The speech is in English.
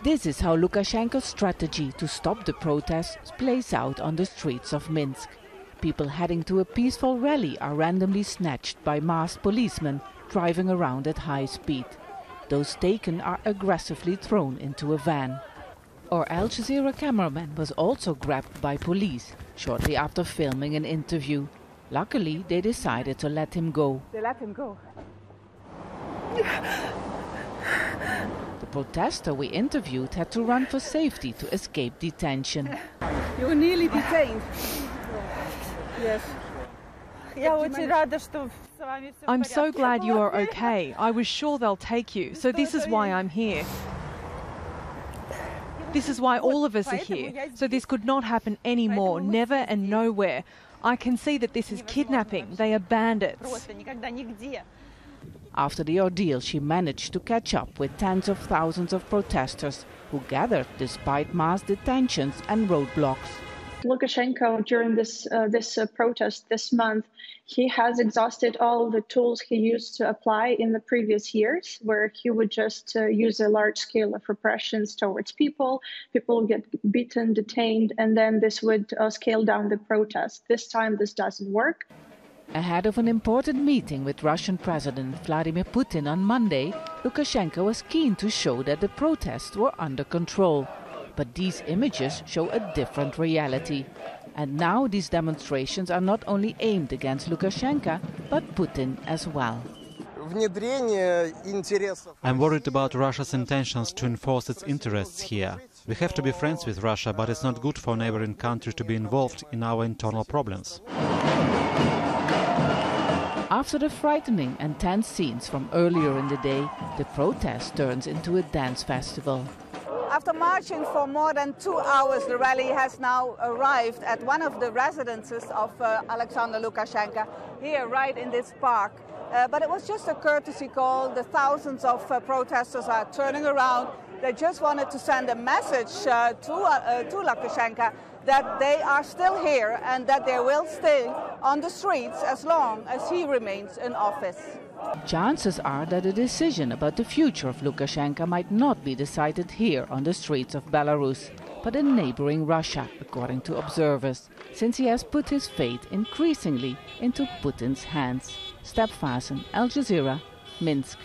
This is how Lukashenko's strategy to stop the protests plays out on the streets of Minsk. People heading to a peaceful rally are randomly snatched by masked policemen driving around at high speed. Those taken are aggressively thrown into a van. Our Al Jazeera cameraman was also grabbed by police shortly after filming an interview. Luckily, they decided to let him go. They let him go. The protester we interviewed had to run for safety to escape detention. You were nearly detained. Yes. I'm so glad you are okay. I was sure they'll take you, so this is why I'm here. This is why all of us are here, so this could not happen anymore, never and nowhere. I can see that this is kidnapping. They are bandits. After the ordeal, she managed to catch up with tens of thousands of protesters who gathered despite mass detentions and roadblocks. Lukashenko, during this protest this month, he has exhausted all the tools he used to apply in the previous years, where he would just use a large scale of repressions towards people. People would get beaten, detained, and then this would scale down the protest. This time, this doesn't work. Ahead of an important meeting with Russian President Vladimir Putin on Monday, Lukashenko was keen to show that the protests were under control. But these images show a different reality. And now these demonstrations are not only aimed against Lukashenko, but Putin as well. I'm worried about Russia's intentions to enforce its interests here. We have to be friends with Russia, but it's not good for a neighboring country to be involved in our internal problems. After the frightening and tense scenes from earlier in the day, the protest turns into a dance festival. After marching for more than 2 hours, the rally has now arrived at one of the residences of Alexander Lukashenko, here right in this park. But it was just a courtesy call. The thousands of protesters are turning around. They just wanted to send a message to Lukashenko that they are still here and that they will stay on the streets as long as he remains in office. Chances are that a decision about the future of Lukashenko might not be decided here on the streets of Belarus, but in neighboring Russia, according to observers, since he has put his fate increasingly into Putin's hands. Step Fasen, Al Jazeera, Minsk.